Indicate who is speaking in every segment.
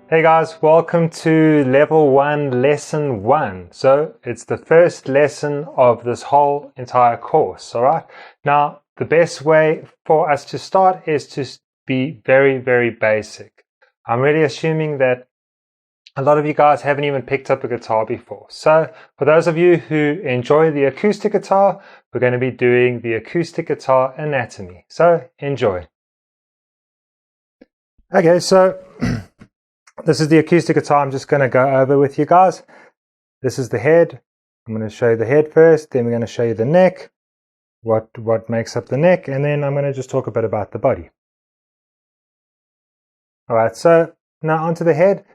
Speaker 1: Hey guys, welcome to level 1, lesson 1. So it's the first lesson of this whole entire course, all right? Now, the best way for us to start is to be very, very basic. I'm really assuming that a lot of you guys haven't even picked up a guitar before. So for those of you who enjoy the acoustic guitar, we're going to be doing the acoustic guitar anatomy. So enjoy. Okay, so this is the acoustic guitar I'm just going to go over with you guys. This is the head. I'm going to show you the head first, then we're going to show you the neck, what makes up the neck, and then I'm going to just talk a bit about the body. Alright, so now onto the head.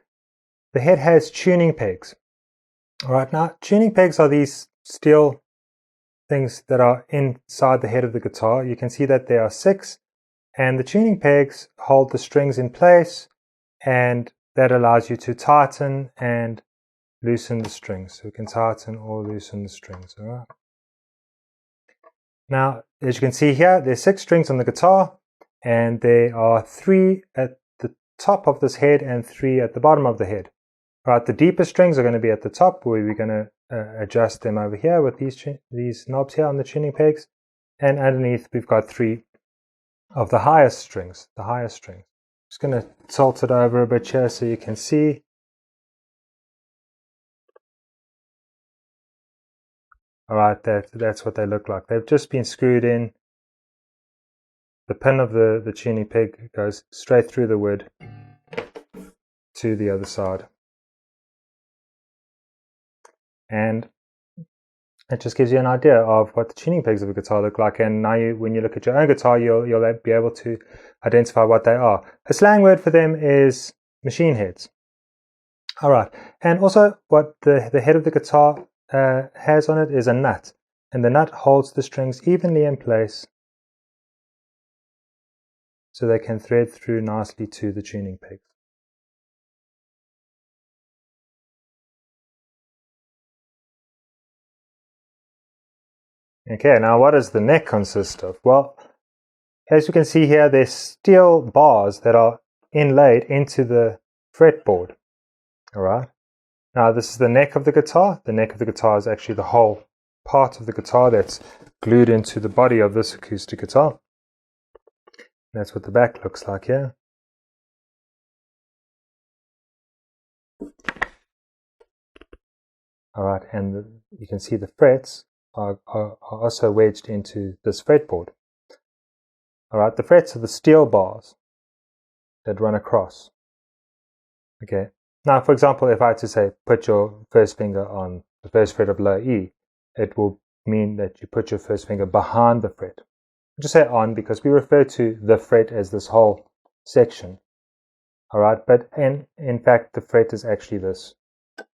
Speaker 1: The head has tuning pegs. Alright, now tuning pegs are these steel things that are inside the head of the guitar. You can see that there are 6, and the tuning pegs hold the strings in place, and that allows you to tighten and loosen the strings. So we can tighten or loosen the strings. All right. Now, as you can see here, there's 6 strings on the guitar, and there are 3 at the top of this head and 3 at the bottom of the head. All right, the deeper strings are going to be at the top, where we're going to adjust them over here with these knobs here on the tuning pegs, and underneath we've got 3 of the highest strings. Just going to tilt it over a bit here so you can see. Alright, that's what they look like. They've just been screwed in. The pin of the tuning peg goes straight through the wood to the other side. And it just gives you an idea of what the tuning pegs of a guitar look like. And now when you look at your own guitar, you'll be able to identify what they are. A slang word for them is machine heads. Alright, and also what the head of the guitar has on it is a nut, and the nut holds the strings evenly in place so they can thread through nicely to the tuning pegs. Okay, now what does the neck consist of? Well, as you can see here, there's steel bars that are inlaid into the fretboard. Alright, now this is the neck of the guitar. The neck of the guitar is actually the whole part of the guitar that's glued into the body of this acoustic guitar. That's what the back looks like here. Alright, and you can see the frets are also wedged into this fretboard. Alright, the frets are the steel bars that run across. Okay, now for example, if I had to say put your first finger on the first fret of low E, it will mean that you put your first finger behind the fret. I'll just say on because we refer to the fret as this whole section. Alright, but in fact the fret is actually this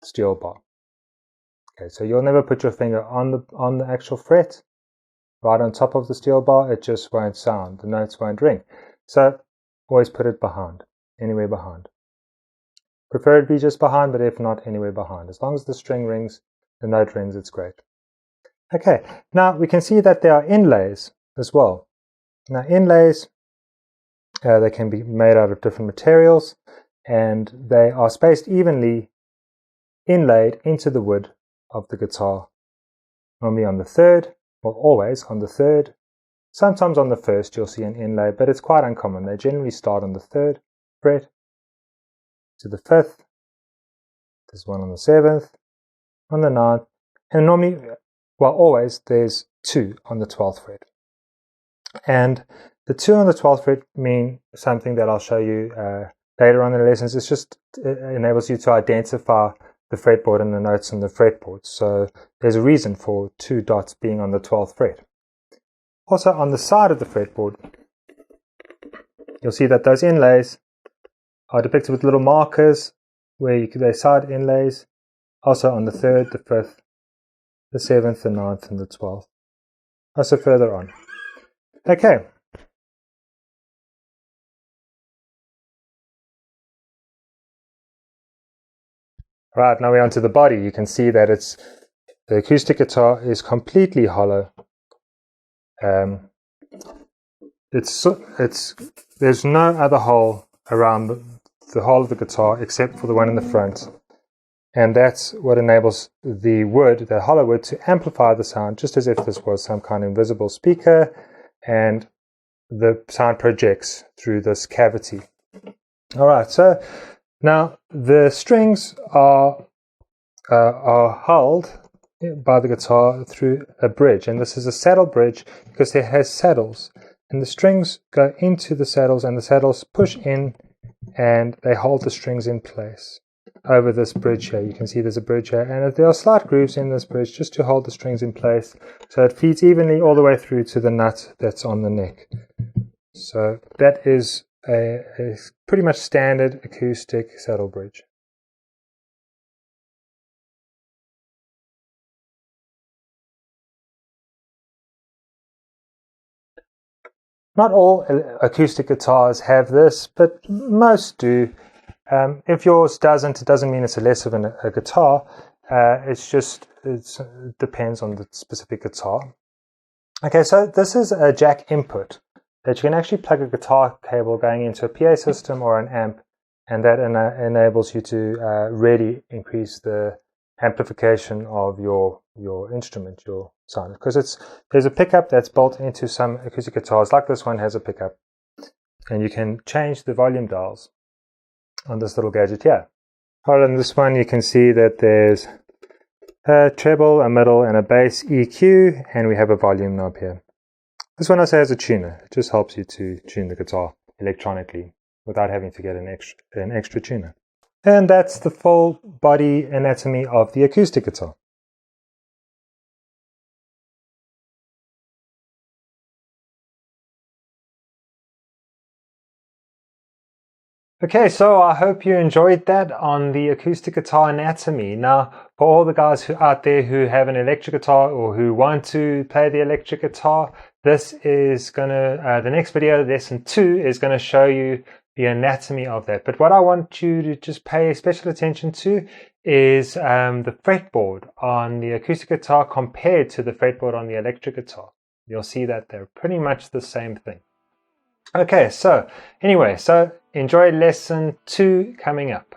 Speaker 1: steel bar. Okay, so you'll never put your finger on the actual fret, right on top of the steel bar. It just won't sound. The notes won't ring. So always put it behind, anywhere behind. Preferably just behind, but if not, anywhere behind. As long as the string rings, the note rings, it's great. Okay, now we can see that there are inlays as well. Now inlays, they can be made out of different materials, and they are spaced evenly inlaid into the wood of the guitar, normally on the 3rd, or always on the 3rd. Sometimes on the 1st you'll see an inlay, but it's quite uncommon. They generally start on the 3rd fret to the 5th. There's one on the 7th, on the 9th, and normally, well, always there's 2 on the 12th fret. And the 2 on the 12th fret mean something that I'll show you later on in the lessons. It enables you to identify the fretboard and the notes on the fretboard. So there's a reason for 2 dots being on the 12th fret. Also on the side of the fretboard, you'll see that those inlays are depicted with little markers where they're side inlays. Also on the 3rd, the 5th, the 7th, the 9th, and the 12th. Also further on. Okay. Right, now we're onto the body. You can see that the acoustic guitar is completely hollow. There's no other hole around the whole of the guitar except for the one in the front. And that's what enables the wood, the hollow wood, to amplify the sound, just as if this was some kind of invisible speaker, and the sound projects through this cavity. All right, so now the strings are held by the guitar through a bridge, and this is a saddle bridge because it has saddles, and the strings go into the saddles, and the saddles push in, and they hold the strings in place over this bridge here. You can see there's a bridge here, and there are slight grooves in this bridge just to hold the strings in place, so it feeds evenly all the way through to the nut that's on the neck. So that is a pretty much standard acoustic saddle bridge. Not all acoustic guitars have this, but most do. If yours doesn't, it doesn't mean it's less of a guitar. It depends on the specific guitar. Okay, so this is a jack input that you can actually plug a guitar cable going into a PA system or an amp, and that enables you to really increase the amplification of your instrument, your sound, because there's a pickup that's built into some acoustic guitars, like this one has a pickup, and you can change the volume dials on this little gadget here. On this one you can see that there's a treble, a middle, and a bass EQ, and we have a volume knob here. This one also has a tuner. It just helps you to tune the guitar electronically without having to get an extra tuner. And that's the full body anatomy of the acoustic guitar. Okay, so I hope you enjoyed that on the acoustic guitar anatomy. Now, for all the guys out there who have an electric guitar or who want to play the electric guitar, this is the next video, lesson 2, is gonna show you the anatomy of that. But what I want you to just pay special attention to is the fretboard on the acoustic guitar compared to the fretboard on the electric guitar. You'll see that they're pretty much the same thing. Okay, so anyway, enjoy lesson 2 coming up.